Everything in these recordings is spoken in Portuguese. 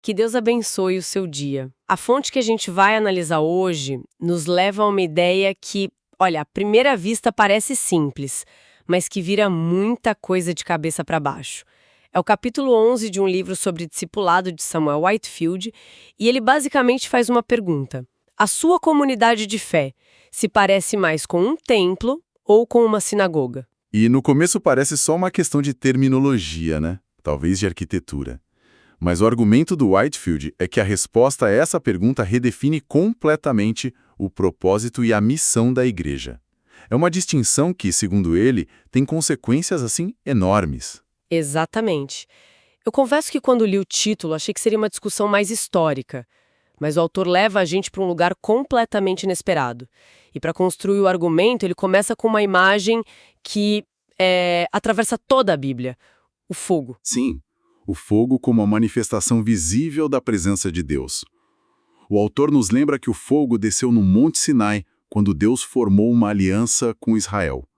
Que Deus abençoe o seu dia. A fonte que a gente vai analisar hoje nos leva a uma ideia que, olha, à primeira vista parece simples, mas que vira muita coisa de cabeça para baixo. É o capítulo 11 de um livro sobre discipulado de Samuel Whitefield, e ele basicamente faz uma pergunta. A sua comunidade de fé se parece mais com um templo ou com uma sinagoga? E no começo parece só uma questão de terminologia, né? Talvez de arquitetura. Mas o argumento do Whitefield é que a resposta a essa pergunta redefine completamente o propósito e a missão da igreja. É uma distinção que, segundo ele, tem consequências, assim, enormes. Exatamente. Eu confesso que quando li o título achei que seria uma discussão mais histórica, mas o autor leva a gente para um lugar completamente inesperado. E para construir o argumento, ele começa com uma imagem que atravessa toda a Bíblia: o fogo. Sim, o fogo como a manifestação visível da presença de Deus. O autor nos lembra que o fogo desceu no Monte Sinai quando Deus formou uma aliança com Israel.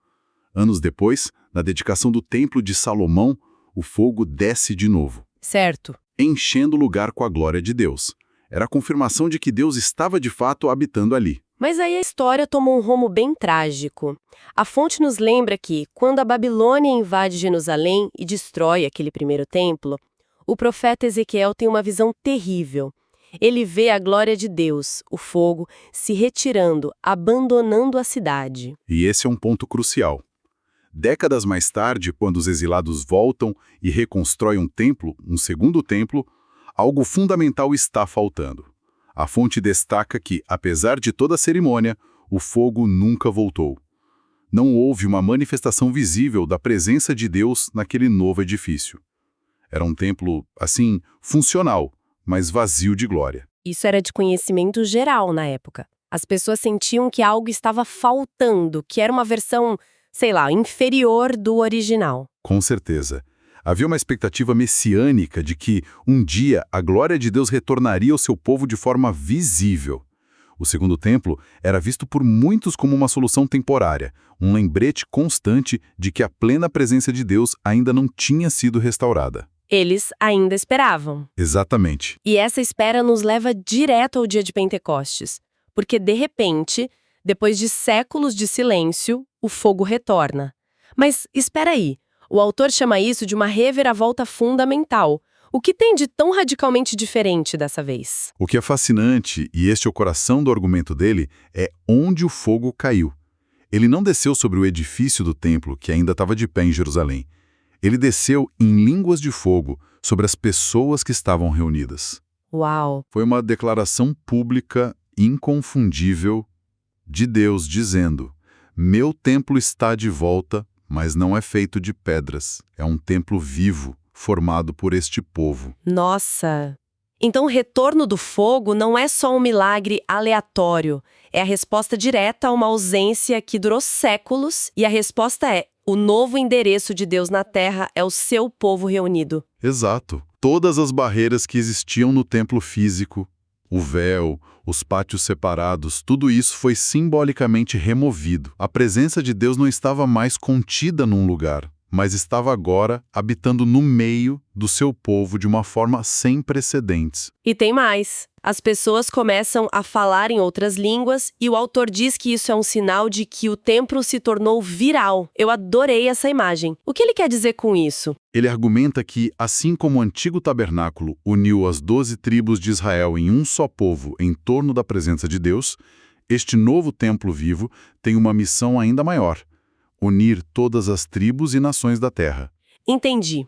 Anos depois, na dedicação do Templo de Salomão, o fogo desce de novo, Certo. enchendo o lugar com a glória de Deus. Era a confirmação de que Deus estava de fato habitando ali. Mas aí a história tomou um rumo bem trágico. A fonte nos lembra que, quando a Babilônia invade Jerusalém e destrói aquele primeiro templo, o profeta Ezequiel tem uma visão terrível. Ele vê a glória de Deus, o fogo, se retirando, abandonando a cidade. E esse é um ponto crucial. Décadas mais tarde, quando os exilados voltam e reconstroem um templo, um segundo templo, algo fundamental está faltando. A fonte destaca que, apesar de toda a cerimônia, o fogo nunca voltou. Não houve uma manifestação visível da presença de Deus naquele novo edifício. Era um templo, assim, funcional, mas vazio de glória. Isso era de conhecimento geral na época. As pessoas sentiam que algo estava faltando, que era uma versão, sei lá, inferior do original. Com certeza. Havia uma expectativa messiânica de que, um dia, a glória de Deus retornaria ao seu povo de forma visível. O segundo templo era visto por muitos como uma solução temporária, um lembrete constante de que a plena presença de Deus ainda não tinha sido restaurada. Eles ainda esperavam. Exatamente. E essa espera nos leva direto ao dia de Pentecostes, porque, de repente, depois de séculos de silêncio, o fogo retorna. Mas espera aí, o autor chama isso de uma reviravolta fundamental. O que tem de tão radicalmente diferente dessa vez? O que é fascinante, e este é o coração do argumento dele, é onde o fogo caiu. Ele não desceu sobre o edifício do templo, que ainda estava de pé em Jerusalém. Ele desceu em línguas de fogo sobre as pessoas que estavam reunidas. Uau! Foi uma declaração pública, inconfundível, de Deus dizendo: meu templo está de volta, mas não é feito de pedras. É um templo vivo, formado por este povo. Nossa! Então o retorno do fogo não é só um milagre aleatório. É a resposta direta a uma ausência que durou séculos, e a resposta é: o novo endereço de Deus na Terra é o seu povo reunido. Exato. Todas as barreiras que existiam no templo físico, o véu, os pátios separados, tudo isso foi simbolicamente removido. A presença de Deus não estava mais contida num lugar, mas estava agora habitando no meio do seu povo de uma forma sem precedentes. E tem mais. As pessoas começam a falar em outras línguas e o autor diz que isso é um sinal de que o templo se tornou viral. Eu adorei essa imagem. O que ele quer dizer com isso? Ele argumenta que, assim como o antigo tabernáculo uniu as 12 tribos de Israel em um só povo em torno da presença de Deus, este novo templo vivo tem uma missão ainda maior: unir todas as tribos e nações da terra. Entendi.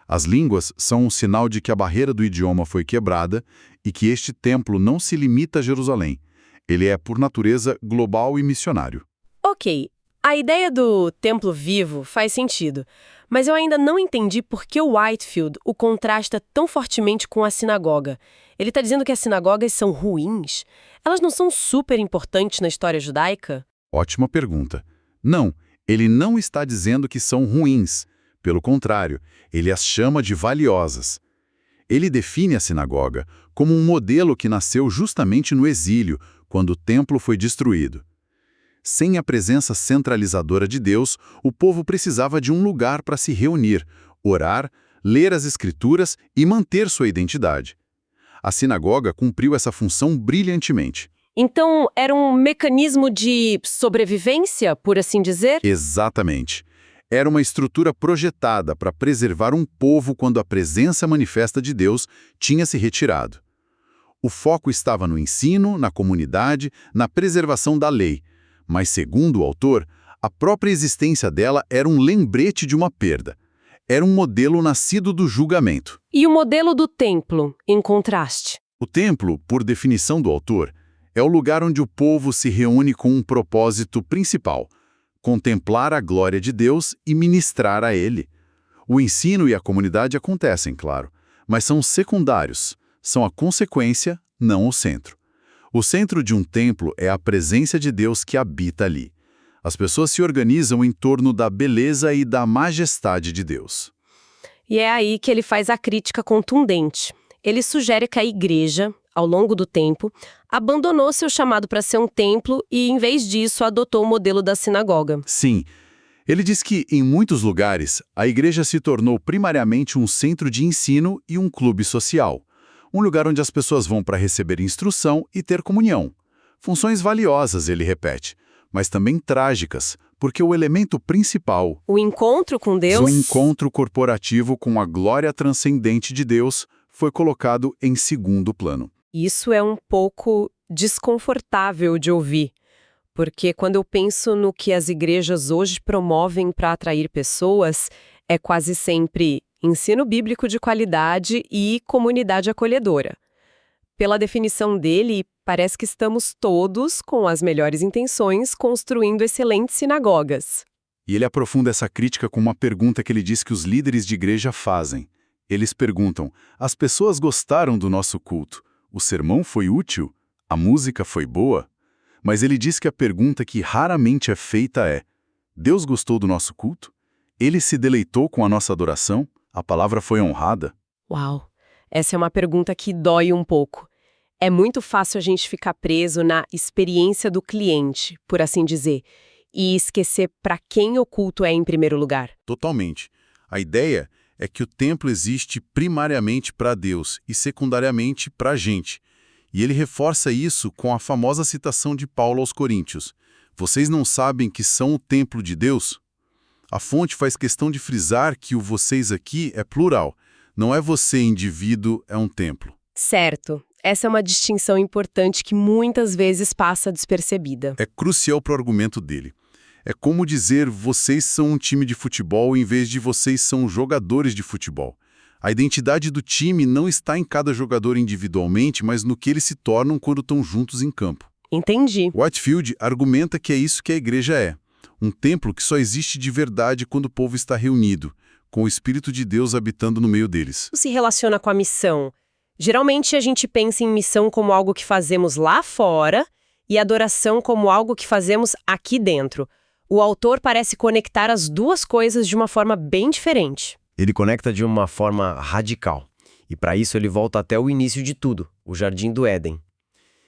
As línguas são um sinal de que a barreira do idioma foi quebrada e que este templo não se limita a Jerusalém. Ele é, por natureza, global e missionário. Ok, a ideia do templo vivo faz sentido, mas eu ainda não entendi por que o Whitefield o contrasta tão fortemente com a sinagoga. Ele está dizendo que as sinagogas são ruins? Elas não são super importantes na história judaica? Ótima pergunta. Não, ele não está dizendo que são ruins. Pelo contrário, ele as chama de valiosas. Ele define a sinagoga como um modelo que nasceu justamente no exílio, quando o templo foi destruído. Sem a presença centralizadora de Deus, o povo precisava de um lugar para se reunir, orar, ler as Escrituras e manter sua identidade. A sinagoga cumpriu essa função brilhantemente. Então, era um mecanismo de sobrevivência, por assim dizer? Exatamente. Era uma estrutura projetada para preservar um povo quando a presença manifesta de Deus tinha se retirado. O foco estava no ensino, na comunidade, na preservação da lei. Mas, segundo o autor, a própria existência dela era um lembrete de uma perda. Era um modelo nascido do julgamento. E o modelo do templo, em contraste? O templo, por definição do autor, é o lugar onde o povo se reúne com um propósito principal: contemplar a glória de Deus e ministrar a Ele. O ensino e a comunidade acontecem, claro, mas são secundários, são a consequência, não o centro. O centro de um templo é a presença de Deus que habita ali. As pessoas se organizam em torno da beleza e da majestade de Deus. E é aí que ele faz a crítica contundente. Ele sugere que a igreja, ao longo do tempo, abandonou seu chamado para ser um templo e, em vez disso, adotou o modelo da sinagoga. Sim, ele diz que, em muitos lugares, a igreja se tornou primariamente um centro de ensino e um clube social. Um lugar onde as pessoas vão para receber instrução e ter comunhão. Funções valiosas, ele repete, mas também trágicas, porque o elemento principal, O encontro com Deus... o encontro corporativo com a glória transcendente de Deus, foi colocado em segundo plano. Isso é um pouco desconfortável de ouvir, porque quando eu penso no que as igrejas hoje promovem para atrair pessoas, é quase sempre ensino bíblico de qualidade e comunidade acolhedora. Pela definição dele, parece que estamos todos, com as melhores intenções, construindo excelentes sinagogas. E ele aprofunda essa crítica com uma pergunta que ele diz que os líderes de igreja fazem. Eles perguntam: as pessoas gostaram do nosso culto? O sermão foi útil? A música foi boa? Mas ele diz que a pergunta que raramente é feita é: Deus gostou do nosso culto? Ele se deleitou com a nossa adoração? A palavra foi honrada? Uau! Essa é uma pergunta que dói um pouco. É muito fácil a gente ficar preso na experiência do cliente, por assim dizer, e esquecer para quem o culto é em primeiro lugar. Totalmente. A ideia é que o templo existe primariamente para Deus e secundariamente para a gente. E ele reforça isso com a famosa citação de Paulo aos Coríntios: vocês não sabem que são o templo de Deus? A fonte faz questão de frisar que o vocês aqui é plural. Não é você, indivíduo, é um templo. Certo. Essa é uma distinção importante que muitas vezes passa despercebida. É crucial para o argumento dele. É como dizer vocês são um time de futebol em vez de vocês são jogadores de futebol. A identidade do time não está em cada jogador individualmente, mas no que eles se tornam quando estão juntos em campo. Entendi. Whitefield argumenta que é isso que a igreja é. Um templo que só existe de verdade quando o povo está reunido, com o Espírito de Deus habitando no meio deles. Isso se relaciona com a missão. Geralmente a gente pensa em missão como algo que fazemos lá fora e adoração como algo que fazemos aqui dentro. O autor parece conectar as duas coisas de uma forma bem diferente. Ele conecta de uma forma radical. E para isso ele volta até o início de tudo, o Jardim do Éden.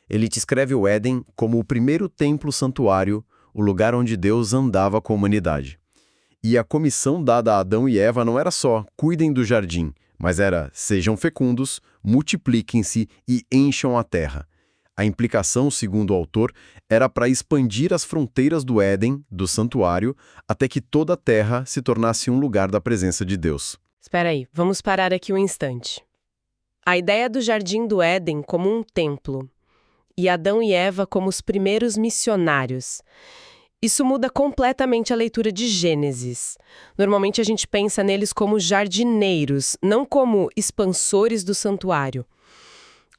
Ele descreve o Éden como o primeiro templo-santuário, o lugar onde Deus andava com a humanidade. E a comissão dada a Adão e Eva não era só cuidem do jardim, mas era sejam fecundos, multipliquem-se e encham a terra. A implicação, segundo o autor, era para expandir as fronteiras do Éden, do santuário, até que toda a terra se tornasse um lugar da presença de Deus. Espera aí, vamos parar aqui um instante. A ideia do Jardim do Éden como um templo e Adão e Eva como os primeiros missionários. Isso muda completamente a leitura de Gênesis. Normalmente a gente pensa neles como jardineiros, não como expansores do santuário.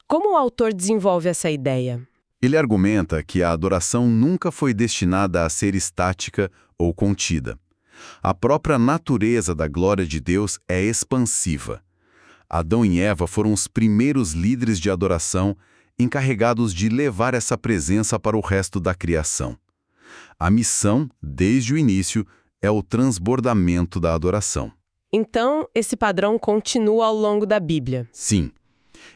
Como o autor desenvolve essa ideia? Ele argumenta que a adoração nunca foi destinada a ser estática ou contida. A própria natureza da glória de Deus é expansiva. Adão e Eva foram os primeiros líderes de adoração encarregados de levar essa presença para o resto da criação. A missão, desde o início, é o transbordamento da adoração. Então, esse padrão continua ao longo da Bíblia. Sim.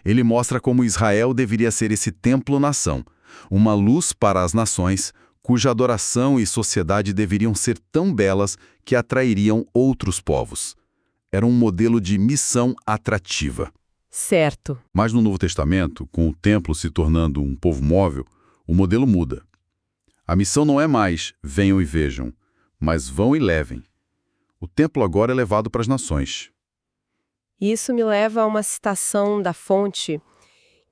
Ele mostra como Israel deveria ser esse templo-nação, uma luz para as nações, cuja adoração e sociedade deveriam ser tão belas que atrairiam outros povos. Era um modelo de missão atrativa. Certo. Mas no Novo Testamento, com o templo se tornando um povo móvel, o modelo muda. A missão não é mais venham e vejam, mas vão e levem. O templo agora é levado para as nações. Isso me leva a uma citação da fonte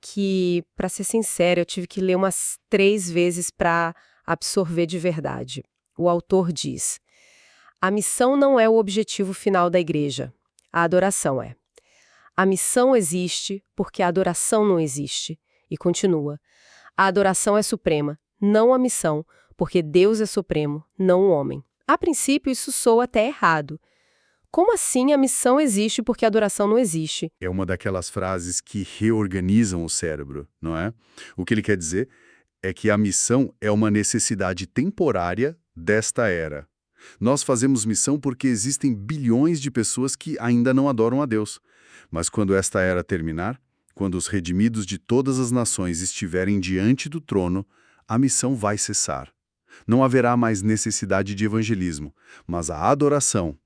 que, para ser sincera, eu tive que ler umas 3 vezes para absorver de verdade. O autor diz: a missão não é o objetivo final da igreja, a adoração é. A missão existe porque a adoração não existe. E continua: a adoração é suprema, não a missão, porque Deus é supremo, não o homem. A princípio, isso soa até errado. Como assim a missão existe porque a adoração não existe? É uma daquelas frases que reorganizam o cérebro, não é? O que ele quer dizer é que a missão é uma necessidade temporária desta era. Nós fazemos missão porque existem bilhões de pessoas que ainda não adoram a Deus. Mas quando esta era terminar, quando os redimidos de todas as nações estiverem diante do trono, a missão vai cessar. Não haverá mais necessidade de evangelismo, mas a adoração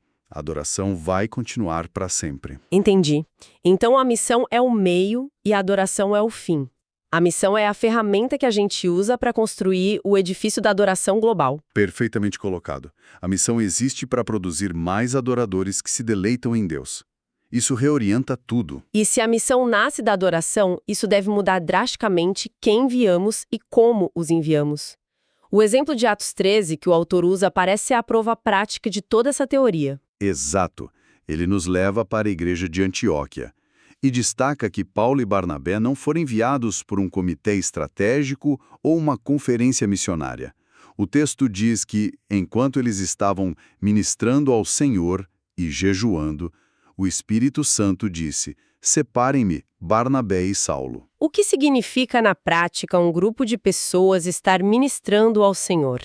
vai continuar para sempre. Entendi. Então a missão é o meio e a adoração é o fim. A missão é a ferramenta que a gente usa para construir o edifício da adoração global. Perfeitamente colocado. A missão existe para produzir mais adoradores que se deleitam em Deus. Isso reorienta tudo. E se a missão nasce da adoração, isso deve mudar drasticamente quem enviamos e como os enviamos. O exemplo de Atos 13 que o autor usa parece ser a prova prática de toda essa teoria. Exato. Ele nos leva para a igreja de Antioquia e destaca que Paulo e Barnabé não foram enviados por um comitê estratégico ou uma conferência missionária. O texto diz que, enquanto eles estavam ministrando ao Senhor e jejuando, o Espírito Santo disse: separem-me, Barnabé e Saulo. O que significa na prática um grupo de pessoas estar ministrando ao Senhor?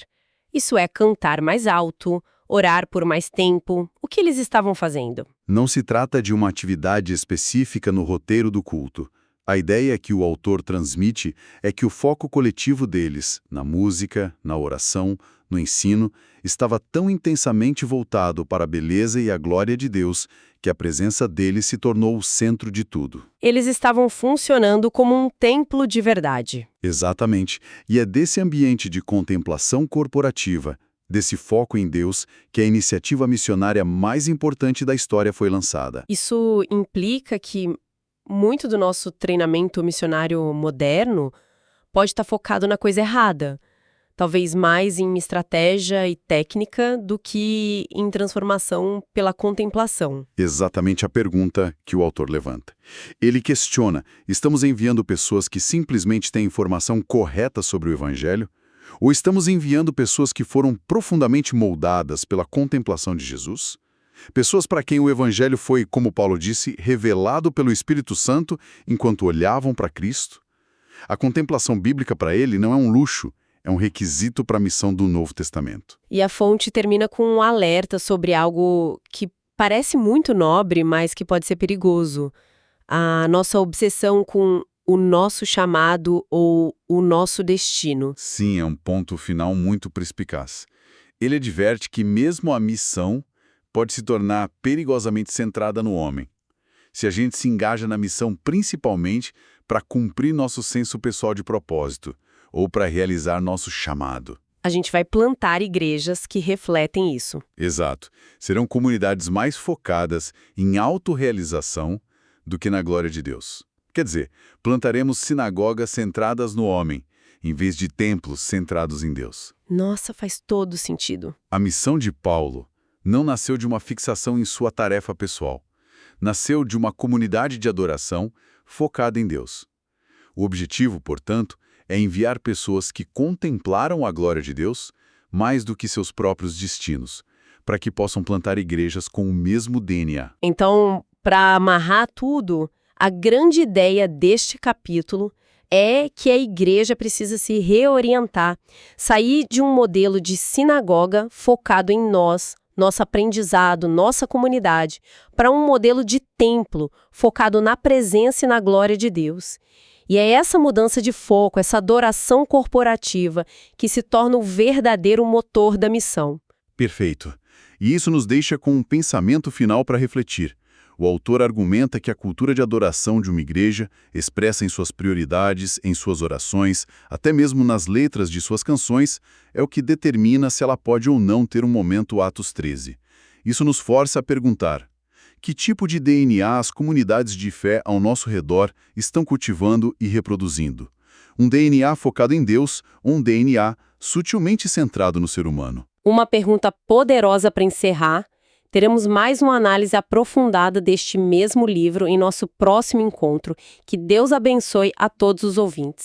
Isso é cantar mais alto, orar por mais tempo. O que eles estavam fazendo? Não se trata de uma atividade específica no roteiro do culto. A ideia que o autor transmite é que o foco coletivo deles, na música, na oração, no ensino, estava tão intensamente voltado para a beleza e a glória de Deus que a presença deles se tornou o centro de tudo. Eles estavam funcionando como um templo de verdade. Exatamente. E é desse ambiente de contemplação corporativa, desse foco em Deus, que a iniciativa missionária mais importante da história foi lançada. Isso implica que muito do nosso treinamento missionário moderno pode estar focado na coisa errada. Talvez mais em estratégia e técnica do que em transformação pela contemplação. Exatamente a pergunta que o autor levanta. Ele questiona: estamos enviando pessoas que simplesmente têm informação correta sobre o Evangelho? Ou estamos enviando pessoas que foram profundamente moldadas pela contemplação de Jesus? Pessoas para quem o Evangelho foi, como Paulo disse, revelado pelo Espírito Santo enquanto olhavam para Cristo? A contemplação bíblica para ele não é um luxo, é um requisito para a missão do Novo Testamento. E a fonte termina com um alerta sobre algo que parece muito nobre, mas que pode ser perigoso. A nossa obsessão com o nosso chamado ou o nosso destino. Sim, é um ponto final muito perspicaz. Ele adverte que mesmo a missão pode se tornar perigosamente centrada no homem. Se a gente se engaja na missão principalmente para cumprir nosso senso pessoal de propósito, ou para realizar nosso chamado. A gente vai plantar igrejas que refletem isso. Exato. Serão comunidades mais focadas em autorrealização do que na glória de Deus. Quer dizer, plantaremos sinagogas centradas no homem, em vez de templos centrados em Deus. Nossa, faz todo sentido. A missão de Paulo não nasceu de uma fixação em sua tarefa pessoal. Nasceu de uma comunidade de adoração focada em Deus. O objetivo, portanto, é enviar pessoas que contemplaram a glória de Deus mais do que seus próprios destinos, para que possam plantar igrejas com o mesmo DNA. Então, para amarrar tudo, a grande ideia deste capítulo é que a igreja precisa se reorientar, sair de um modelo de sinagoga focado em nós, nosso aprendizado, nossa comunidade, para um modelo de templo focado na presença e na glória de Deus. E é essa mudança de foco, essa adoração corporativa, que se torna o verdadeiro motor da missão. Perfeito. E isso nos deixa com um pensamento final para refletir. O autor argumenta que a cultura de adoração de uma igreja, expressa em suas prioridades, em suas orações, até mesmo nas letras de suas canções, é o que determina se ela pode ou não ter um momento Atos 13. Isso nos força a perguntar: que tipo de DNA as comunidades de fé ao nosso redor estão cultivando e reproduzindo? Um DNA focado em Deus ou um DNA sutilmente centrado no ser humano? Uma pergunta poderosa para encerrar. Teremos mais uma análise aprofundada deste mesmo livro em nosso próximo encontro. Que Deus abençoe a todos os ouvintes.